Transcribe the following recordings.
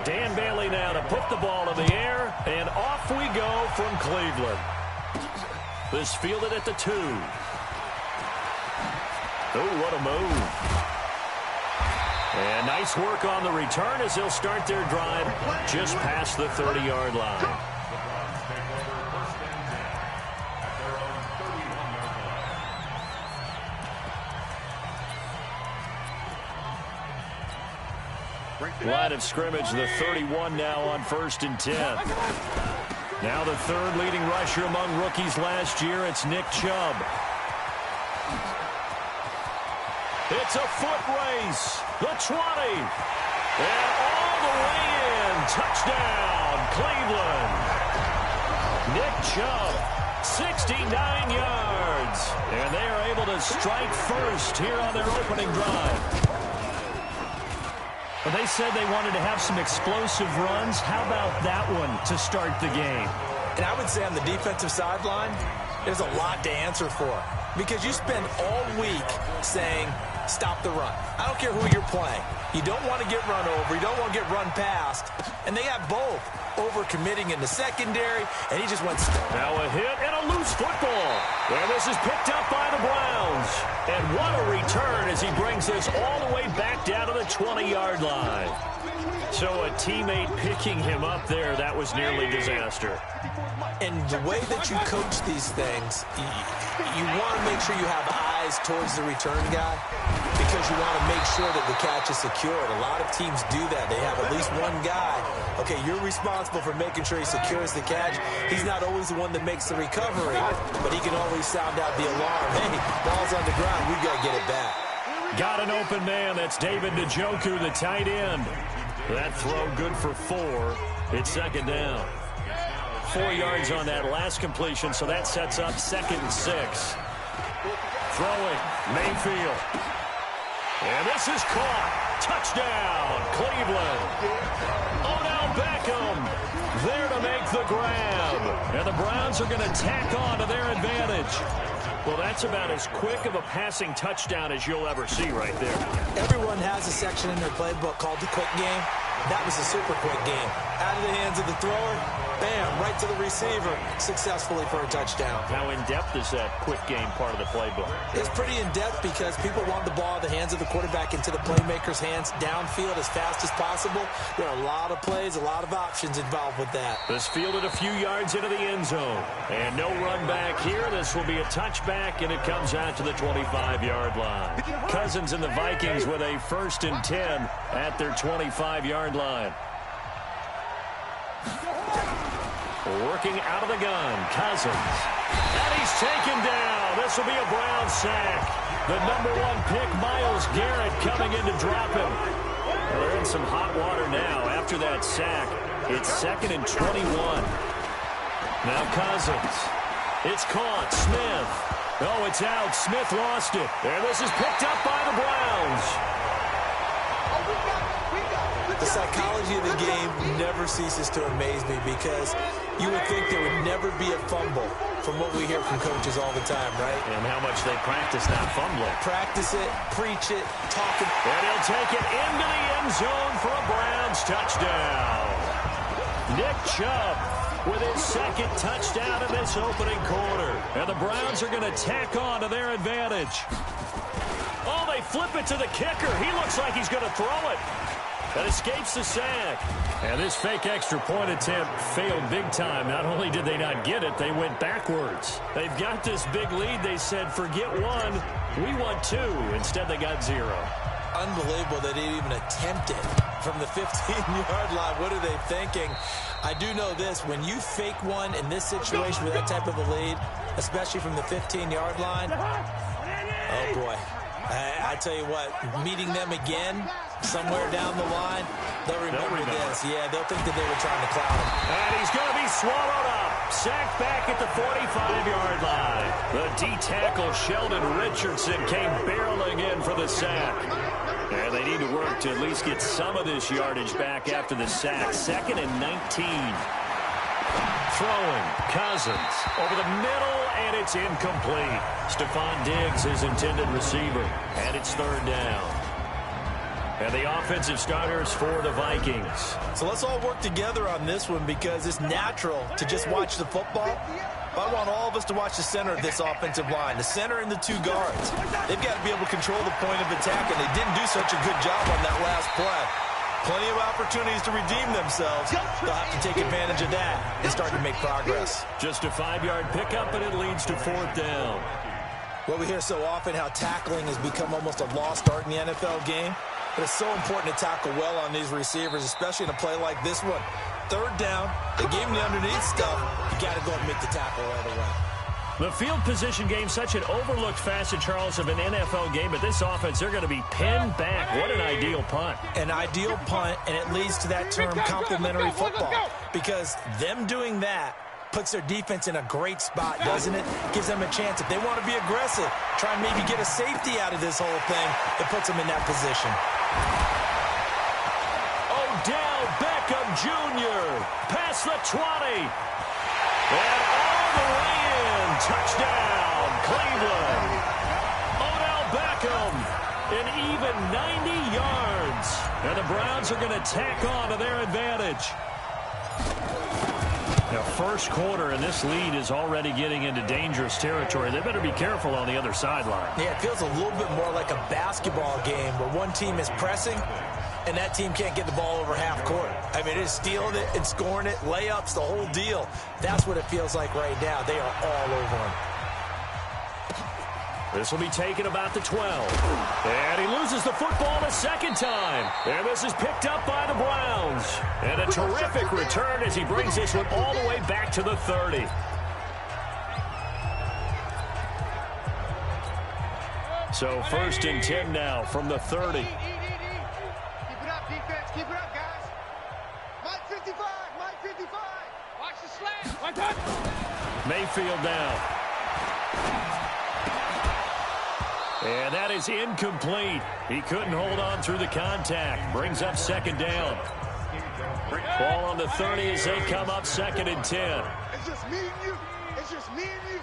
Dan Bailey now to put the ball in the air, and off we go from Cleveland. This fielded at the 2. Oh, what a move. And nice work on the return as they'll start their drive just past the 30-yard line. Line of scrimmage, the 31 now on 1st and 10. Now the third leading rusher among rookies last year, it's Nick Chubb. It's a foot race. The 20. And all the way in. Touchdown, Cleveland. Nick Chubb, 69 yards. And they are able to strike first here on their opening drive. Well, they said they wanted to have some explosive runs. How about that one to start the game? And I would say on the defensive sideline, there's a lot to answer for. Because you spend all week saying, stop the run. I don't care who you're playing. You don't want to get run over. You don't want to get run past. And they got both. Over-committing in the secondary, and he just went... Now a hit and a loose football. And this is picked up by the Browns. And what a return as he brings this all the way back down to the 20-yard line. So a teammate picking him up there, that was nearly disaster. And the way that you coach these things, you want to make sure you have eyes towards the return guy because you want to make sure that the catch is secured. A lot of teams do that. They have at least one guy. Okay, you're responsible for making sure he secures the catch. He's not always the one that makes the recovery, but he can always sound out the alarm. Hey, ball's on the ground. We've got to get it back. Got an open man. That's David Njoku, the tight end. That throw good for 4. It's 2nd down. 4 yards on that last completion, so that sets up 2nd and 6. Throwing, Mayfield. And this is caught. Touchdown, Cleveland. Odell Beckham there to make the grab. And the Browns are going to tack on to their advantage. Well, that's about as quick of a passing touchdown as you'll ever see right there. Everyone has a section in their playbook called the quick game. That was a super quick game. Out of the hands of the thrower, bam, right to the receiver, successfully for a touchdown. How in-depth is that quick game part of the playbook? It's pretty in-depth because people want the ball in the hands of the quarterback into the playmaker's hands downfield as fast as possible. There are a lot of plays, a lot of options involved with that. This fielded a few yards into the end zone. And no run back here. This will be a touchback, and it comes out to the 25-yard line. Cousins and the Vikings with a 1st and 10 at their 25-yard line. Working out of the gun, Cousins. And he's taken down. This will be a Brown sack. The #1 pick, Myles Garrett, coming in to drop him. Well, they're in some hot water now. After that sack, it's 2nd and 21. Now Cousins. It's caught. Smith. Oh, it's out. Smith lost it. And this is picked up by the Browns. The psychology of the game never ceases to amaze me because you would think there would never be a fumble from what we hear from coaches all the time, right? And how much they practice not fumbling. Practice it, preach it, talk it. And he'll take it into the end zone for a Browns touchdown. Nick Chubb with his 2nd touchdown in this opening quarter. And the Browns are going to tack on to their advantage. Oh, they flip it to the kicker. He looks like he's going to throw it. That escapes the sack. And this fake extra point attempt failed big time. Not only did they not get it, they went backwards. They've got this big lead. They said, forget 1, we want 2. Instead, they got 0. Unbelievable they didn't even attempt it from the 15-yard line. What are they thinking? I do know this. When you fake one in this situation with that type of a lead, especially from the 15-yard line, oh, boy. I tell you what, meeting them again somewhere down the line, they'll remember this. Yeah, they'll think that they were trying to cloud him. And he's going to be swallowed up. Sacked back at the 45-yard line. The D-tackle Sheldon Richardson came barreling in for the sack. And they need to work to at least get some of this yardage back after the sack. 2nd and 19. Throwing, Cousins over the middle, and it's incomplete. Stephon Diggs, his intended receiver, and it's 3rd down. And the offensive starters for the Vikings. So let's all work together on this one because it's natural to just watch the football. But I want all of us to watch the center of this offensive line, the center and the two guards. They've got to be able to control the point of attack, and they didn't do such a good job on that last play. Plenty of opportunities to redeem themselves. They'll have to take advantage of that and start to make progress. Just a 5-yard pickup, and it leads to 4th down. Well, we hear so often how tackling has become almost a lost art in the NFL game. But it's so important to tackle well on these receivers, especially in a play like this one. 3rd down, they gave him the underneath stuff. You got to go and make the tackle right away. The field position game, such an overlooked facet, Charles, of an NFL game. But this offense, they're going to be pinned back. What an ideal punt. An ideal punt, and it leads to that term complementary football. Because them doing that puts their defense in a great spot, doesn't it? Gives them a chance. If they want to be aggressive, try and maybe get a safety out of this whole thing, it puts them in that position. Odell Beckham Jr. past the 20. And all the way in. Touchdown, Cleveland. Odell Beckham, an even 90 yards. And the Browns are going to tack on to their advantage. Now, first quarter, and this lead is already getting into dangerous territory. They better be careful on the other sideline. Yeah, it feels a little bit more like a basketball game where one team is pressing and that team can't get the ball over half court. I mean, it is stealing it and scoring it, layups, the whole deal. That's what it feels like right now. They are all over him. This will be taken about the 12. And he loses the football a second time. And this is picked up by the Browns. And a terrific return as he brings this one all the way back to the 30. So 1st and 10 now from the 30. Keep it up, defense. Keep it up, guys. Mike 55. Mike 55. Watch the slant. One touch. Mayfield now. And that is incomplete. He couldn't hold on through the contact. Brings up 2nd down. Ball on the 30 as they come up 2nd and 10. It's just me and you. It's just me and you.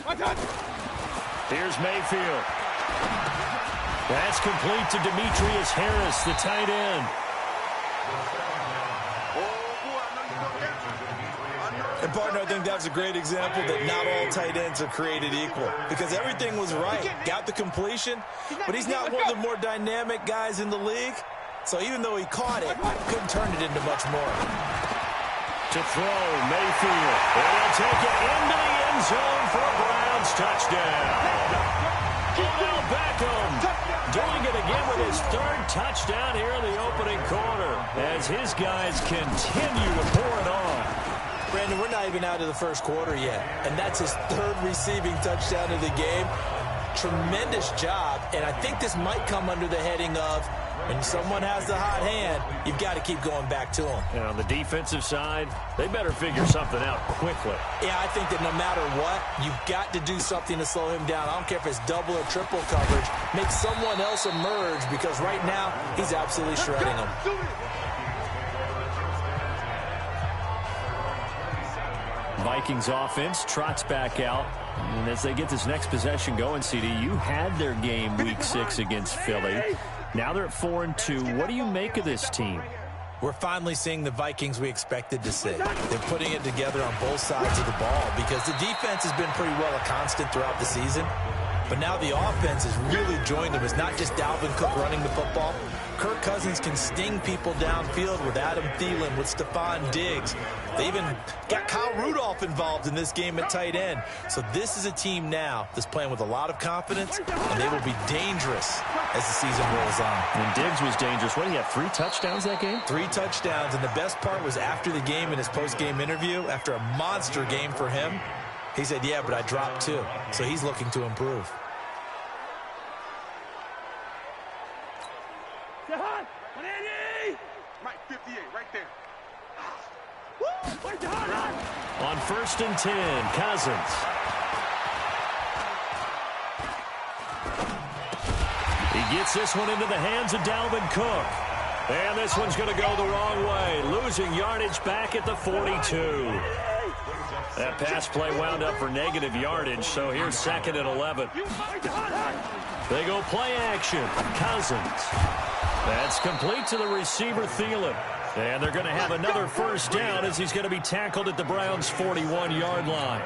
One touch. Here's Mayfield. That's complete to Demetrius Harris, the tight end. And, partner, I think that was a great example that not all tight ends are created equal because everything was right. Got the completion, but he's not one of the more dynamic guys in the league. So even though he caught it, couldn't turn it into much more. To throw, Mayfield. And he'll take it into the end zone for a Browns touchdown. Odell Beckham doing it again with his 3rd touchdown here in the opening quarter as his guys continue to pour it on. Brandon, we're not even out of the first quarter yet, and that's his 3rd receiving touchdown of the game. Tremendous job, and I think this might come under the heading of when someone has the hot hand, you've got to keep going back to them. And on the defensive side, they better figure something out quickly. Yeah, I think that no matter what, you've got to do something to slow him down. I don't care if it's double or triple coverage. Make someone else emerge because right now he's absolutely shredding them. Vikings offense trots back out. And as they get this next possession going, CD, you had their game week 6 against Philly. Now they're at 4-2. What do you make of this team? We're finally seeing the Vikings we expected to see. They're putting it together on both sides of the ball because the defense has been pretty well a constant throughout the season. But now the offense has really joined them. It's not just Dalvin Cook running the football. Kirk Cousins can sting people downfield with Adam Thielen, with Stephon Diggs. They even got Kyle Rudolph involved in this game at tight end. So this is a team now that's playing with a lot of confidence, and they will be dangerous as the season rolls on. And Diggs was dangerous. What, do you have 3 touchdowns that game? 3 touchdowns, and the best part was after the game in his post-game interview, after a monster game for him, he said, yeah, but I dropped 2. So he's looking to improve. Mike 58, right there. On 1st and 10, Cousins. He gets this one into the hands of Dalvin Cook. And this one's going to go the wrong way. Losing yardage back at the 42. That pass play wound up for negative yardage, so here's 2nd and 11. They go play action. Cousins. That's complete to the receiver, Thielen. And they're going to have another first down as he's going to be tackled at the Browns' 41-yard line.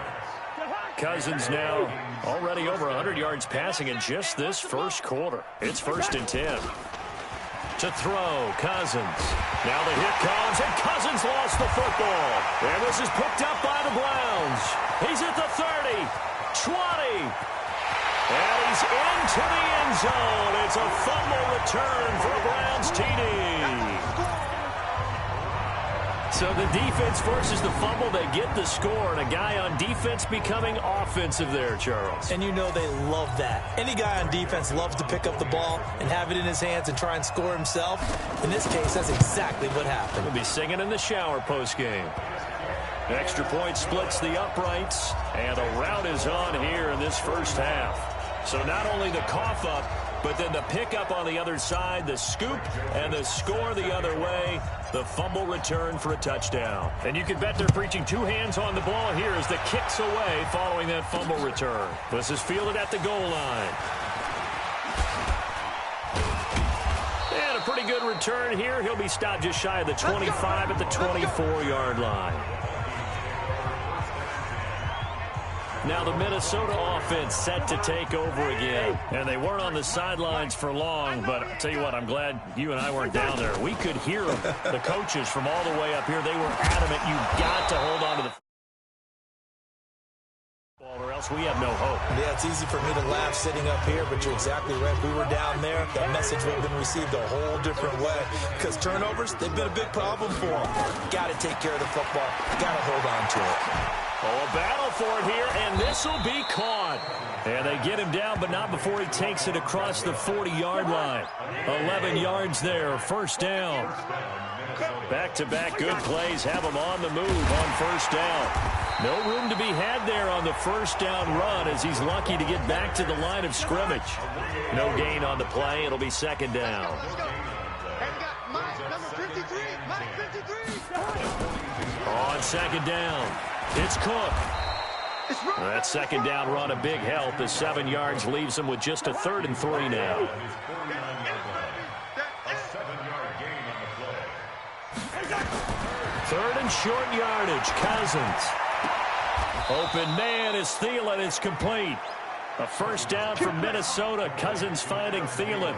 Cousins now already over 100 yards passing in just this first quarter. It's 1st and 10. To throw, Cousins. Now the hit comes, and Cousins lost the football. And this is picked up by the Browns. He's at the 30, 20. And he's into the end zone. It's a fumble return for a Browns TD. So the defense forces the fumble. They get the score, and a guy on defense becoming offensive there, Charles. And you know they love that. Any guy on defense loves to pick up the ball and have it in his hands and try and score himself. In this case, that's exactly what happened. He'll be singing in the shower postgame. Extra point splits the uprights, and a rout is on here in this first half. So not only the cough up, but then the pickup on the other side, the scoop, and the score the other way. The fumble return for a touchdown. And you can bet they're preaching two hands on the ball here as the kick's away following that fumble return. This is fielded at the goal line. And a pretty good return here. He'll be stopped just shy of the 25 at the 24-yard line. Now the Minnesota offense set to take over again. And they weren't on the sidelines for long, but I'll tell you what, I'm glad you and I weren't down there. We could hear them, the coaches from all the way up here. They were adamant, you've got to hold on to the ball or else we have no hope. Yeah, it's easy for me to laugh sitting up here, but you're exactly right. If we were down there, that message would have been received a whole different way. Because turnovers, they've been a big problem for them. Got to take care of the football. Got to hold on to it. Oh, a battle for it here, and this will be caught. And they get him down, but not before he takes it across the 40-yard line. 11 yards there, first down. Back-to-back good plays have him on the move on first down. No room to be had there on the first down run as he's lucky to get back to the line of scrimmage. No gain on the play. It'll be 2nd down. On 2nd down, it's Cook. That 2nd down run a big help as 7 yards leaves him with just a 3rd and 3 now. Third and short yardage, Cousins. Open man is Thielen. It's complete. A first down from Minnesota. Cousins finding Thielen.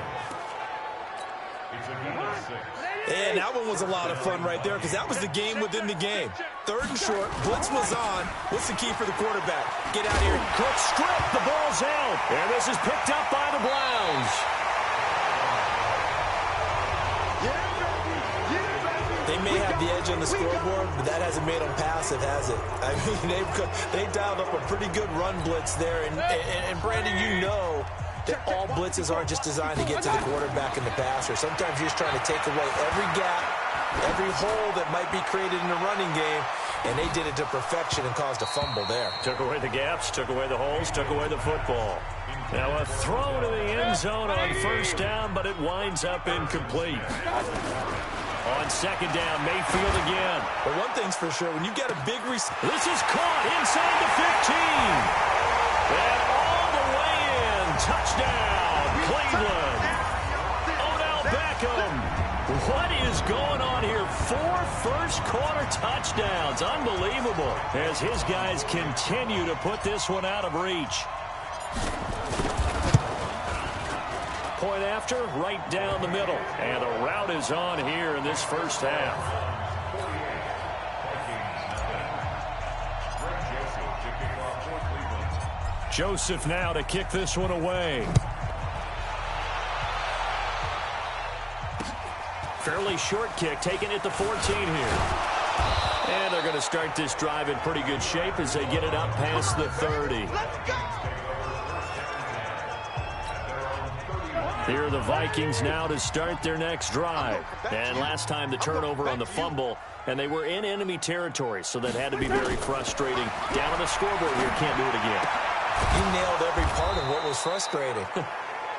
And that one was a lot of fun right there because that was the game within the game. 3rd and short, blitz was on. What's the key for the quarterback? Get out of here. Cook stripped. The ball's out. And this is picked up by the Browns. They may have the edge on the scoreboard, but that hasn't made them passive, has it? I mean, they dialed up a pretty good run blitz there. And Brandon, you know that all blitzes aren't just designed to get to the quarterback and the passer. Sometimes you're just trying to take away every gap, every hole that might be created in the running game, and they did it to perfection and caused a fumble there. Took away the gaps, took away the holes, took away the football. Now a throw to the end zone on first down, but it winds up incomplete. On 2nd down, Mayfield again. But one thing's for sure, when you get a big receiver. This is caught inside the 15. And all the way in. Touchdown, Cleveland. Odell Beckham. What is going on here? 4 first-quarter touchdowns. Unbelievable. As his guys continue to put this one out of reach. Point after, right down the middle. And a rout is on here in this first half. Joseph now to kick this one away. Fairly short kick, taken at the 14 here. And they're going to start this drive in pretty good shape as they get it up past the 30. Here are the Vikings now to start their next drive. And last time the turnover on the fumble, and they were in enemy territory, so that had to be very frustrating. Down on the scoreboard here, can't do it again. You nailed every part of what was frustrating.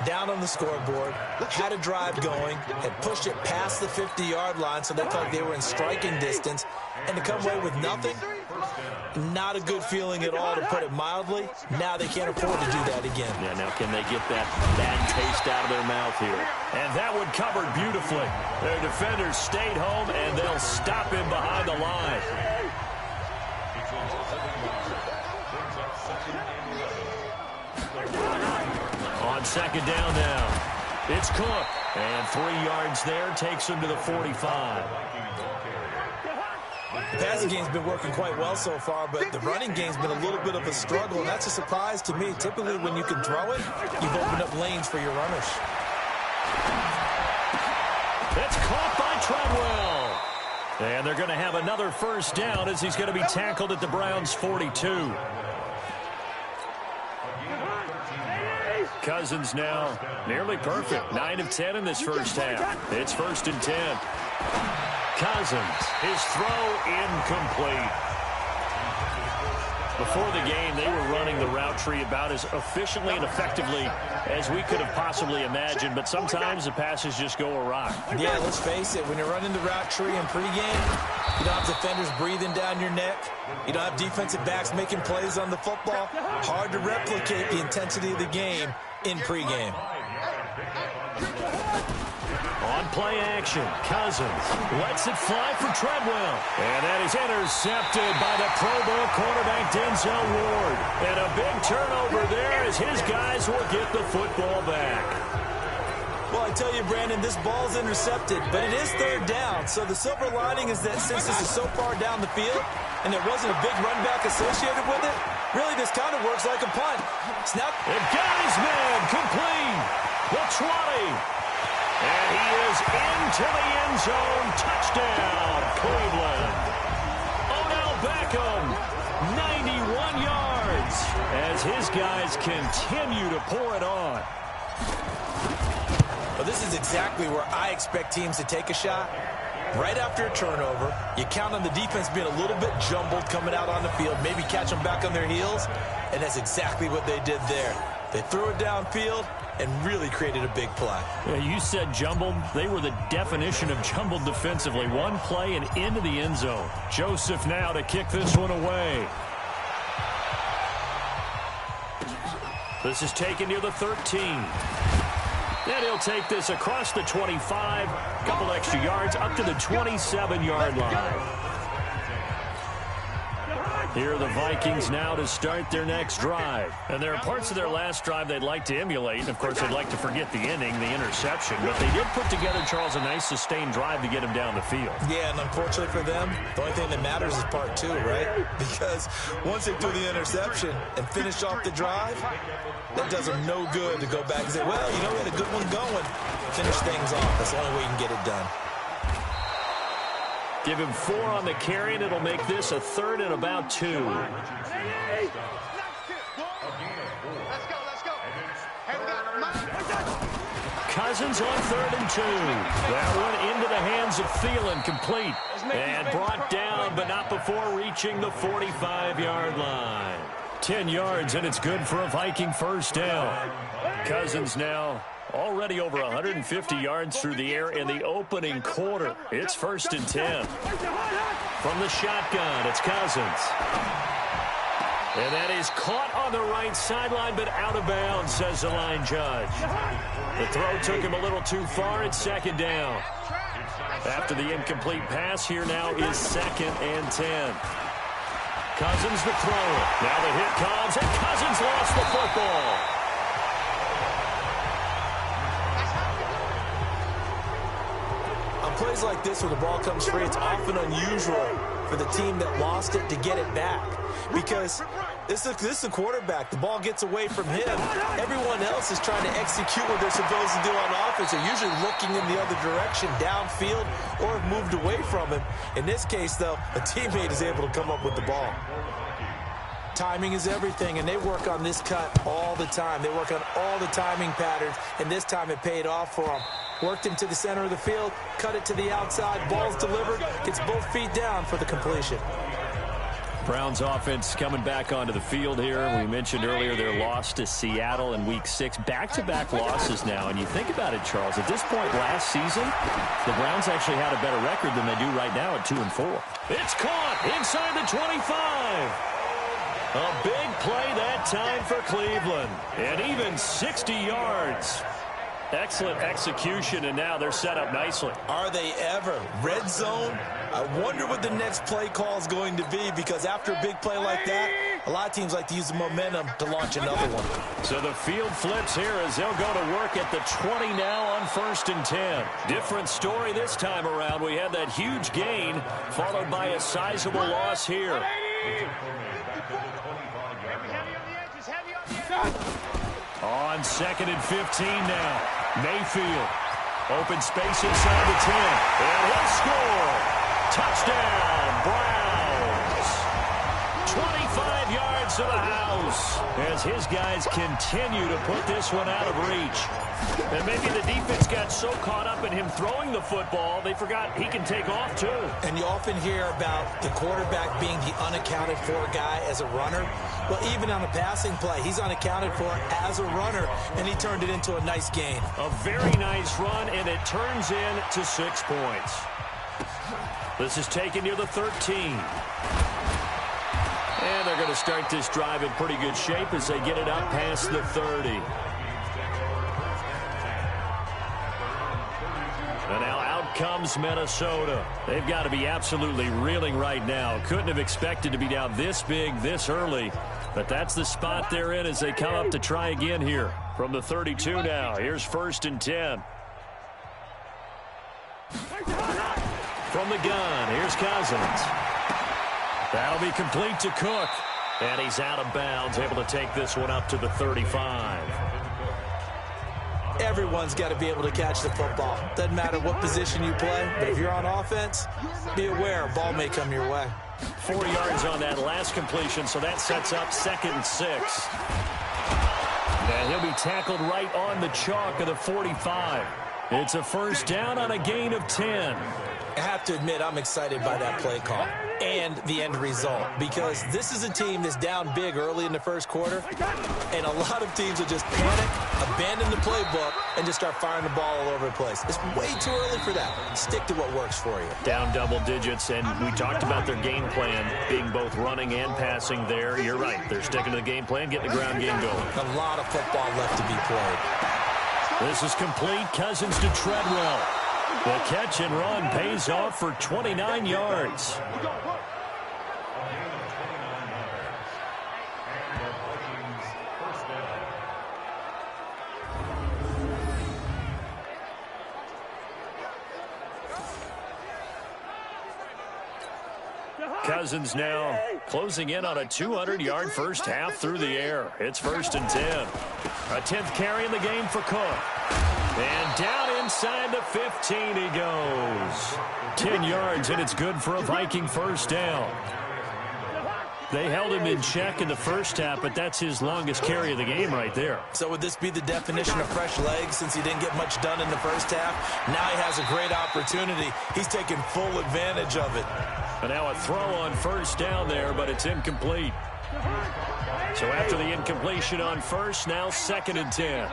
Down on the scoreboard, had a drive going, had pushed it past the 50-yard line so they felt like they were in striking distance, and to come away with nothing, Not a good feeling at all, to put it mildly. Now they can't afford to do that again. Yeah, now can they get that bad taste out of their mouth here? And that one covered beautifully. Their defenders stayed home, and they'll stop him behind the line. On second down now, it's Cook. And 3 yards there takes him to the 45. The passing game's been working quite well so far, but the running game's been a little bit of a struggle, and that's a surprise to me. Typically, when you can throw it, you've opened up lanes for your runners. It's caught by Treadwell. And they're going to have another first down as he's going to be tackled at the Browns' 42. Cousins now nearly perfect. 9 of 10 in this first half. It's 1st and 10. Cousins, his throw incomplete. Before the game, they were running the route tree about as efficiently and effectively as we could have possibly imagined, but sometimes the passes just go awry. Yeah, let's face it, when you're running the route tree in pregame, you don't have defenders breathing down your neck. You don't have defensive backs making plays on the football. Hard to replicate the intensity of the game in pregame. On play action, Cousins lets it fly for Treadwell. And that is intercepted by the Pro Bowl cornerback Denzel Ward. And a big turnover there as his guys will get the football back. Well, I tell you, Brandon, this ball's intercepted, but it is 3rd down. So the silver lining is that since this is so far down the field and there wasn't a big run back associated with it, really this kind of works like a punt. Snap. It got his man complete. The 20. And he is into the end zone. Touchdown, Cleveland. Odell Beckham, 91 yards, as his guys continue to pour it on. Well, this is exactly where I expect teams to take a shot. Right after a turnover, you count on the defense being a little bit jumbled coming out on the field, maybe catch them back on their heels, and that's exactly what they did there. They threw it downfield and really created a big play. Yeah, you said jumbled. They were the definition of jumbled defensively. One play and into the end zone. Joseph now to kick this one away. This is taken near the 13. And he'll take this across the 25. A couple extra yards up to the 27-yard line. Here are the Vikings now to start their next drive. And there are parts of their last drive they'd like to emulate. And, of course, they'd like to forget the inning, the interception. But they did put together, Charles, a nice sustained drive to get him down the field. Yeah, and unfortunately for them, the only thing that matters is part 2, right? Because once they threw the interception and finished off the drive, that does them no good to go back and say, well, you know, we had a good one going. Finish things off. That's the only way you can get it done. Give him 4 on the carry, and it'll make this a 3rd and about 2. Let's go. Hey, we got Cousins on 3rd and 2. That one into the hands of Thielen, complete. And brought down, but not before reaching the 45-yard line. 10 yards, and it's good for a Viking first down. Cousins now already over 150 yards through the air in the opening quarter. It's 1st and 10. From the shotgun, it's Cousins. And that is caught on the right sideline, but out of bounds, says the line judge. The throw took him a little too far. It's 2nd down. After the incomplete pass, here now is 2nd and 10. Cousins the thrower. Now the hit comes, and Cousins lost the football. On plays like this where the ball comes free, it's often unusual for the team that lost it to get it back. Because this is the quarterback. The ball gets away from him. Everyone else is trying to execute what they're supposed to do on offense. They're usually looking in the other direction, downfield, or have moved away from him. In this case, though, a teammate is able to come up with the ball. Timing is everything, and they work on this cut all the time. They work on all the timing patterns, and this time it paid off for them. Worked him to the center of the field, cut it to the outside, ball's delivered, gets both feet down for the completion. Browns offense coming back onto the field here. We mentioned earlier their loss to Seattle in Week 6. Back-to-back losses now. And you think about it, Charles, at this point last season, the Browns actually had a better record than they do right now at 2-4. It's caught inside the 25. A big play that time for Cleveland. And even 60 yards. Excellent execution, and now they're set up nicely. Are they ever? Red zone? I wonder what the next play call is going to be, because after a big play like that, a lot of teams like to use the momentum to launch another one. So the field flips here as they'll go to work at the 20 now on 1st and 10. Different story this time around. We had that huge gain followed by a sizable loss here. On 2nd and 15 now. Mayfield. Open space inside the 10. And he'll score. Touchdown, Browns. 25 yards to the house as his guys continue to put this one out of reach. And maybe the defense got so caught up in him throwing the football, they forgot he can take off too. And you often hear about the quarterback being the unaccounted for guy as a runner. Well, even on a passing play, he's unaccounted for as a runner, and he turned it into a nice gain. A very nice run, and it turns into 6 points. This is taken near the 13. And they're going to start this drive in pretty good shape as they get it up past the 30. And now out comes Minnesota. They've got to be absolutely reeling right now. Couldn't have expected to be down this big this early. But that's the spot they're in as they come up to try again here. From the 32 now, here's 1st and 10. From the gun, here's Cousins. That'll be complete to Cook. And he's out of bounds, able to take this one up to the 35. Everyone's got to be able to catch the football. Doesn't matter what position you play, but if you're on offense, be aware a ball may come your way. 4 yards on that last completion, so that sets up 2nd and 6. And he'll be tackled right on the chalk of the 45. It's a 1st down on a gain of 10. I have to admit, I'm excited by that play call and the end result, because this is a team that's down big early in the 1st quarter, and a lot of teams will just panic, abandon the playbook, and just start firing the ball all over the place. It's way too early for that. Stick to what works for you. Down double digits, and we talked about their game plan being both running and passing there. You're right. They're sticking to the game plan, getting the ground game going. A lot of football left to be played. This is complete. Cousins to Treadwell. The catch and run pays off for 29 yards. Cousins now closing in on a 200-yard first half through the air. It's 1st and 10. A 10th carry in the game for Cook. And down inside the 15 he goes. 10 yards, and it's good for a Viking 1st down. They held him in check in the first half, but that's his longest carry of the game right there. So would this be the definition of fresh legs since he didn't get much done in the first half? Now he has a great opportunity. He's taking full advantage of it. And now a throw on 1st down there, but it's incomplete. So after the incompletion on 1st, now 2nd and 10.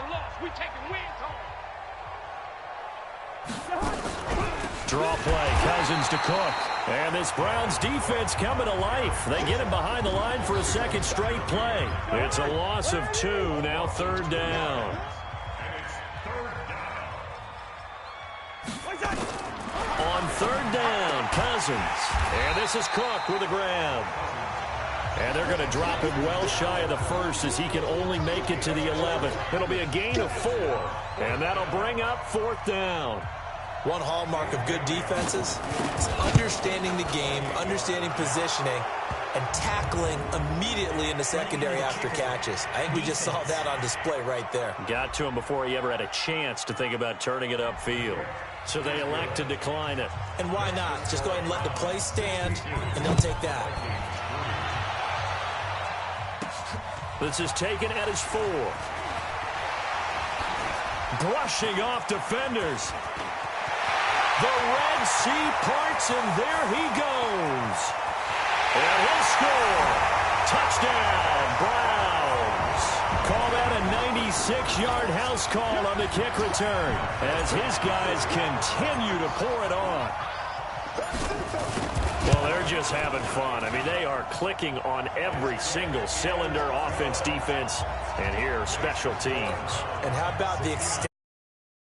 Draw play, Cousins to Cook. And this Browns defense coming to life. They get him behind the line for a 2nd straight play. It's a loss of 2, now 3rd down. On 3rd down, Cousins. And this is Cook with a grab. And they're going to drop him well shy of the 1st as he can only make it to the 11. It'll be a gain of 4. And that'll bring up 4th down. One hallmark of good defenses is understanding the game, understanding positioning, and tackling immediately in the secondary after catches. I think we just saw that on display right there. Got to him before he ever had a chance to think about turning it upfield. So they elect to decline it. And why not? Just go ahead and let the play stand, and they'll take that. This is taken at his 4. Brushing off defenders. The Red Sea parts, and there he goes. And he'll score. Touchdown, Browns. Call that a 96-yard house call on the kick return as his guys continue to pour it on. Well, there They're just having fun. I mean, they are clicking on every single cylinder, offense, defense, and here, special teams. And how about the extent?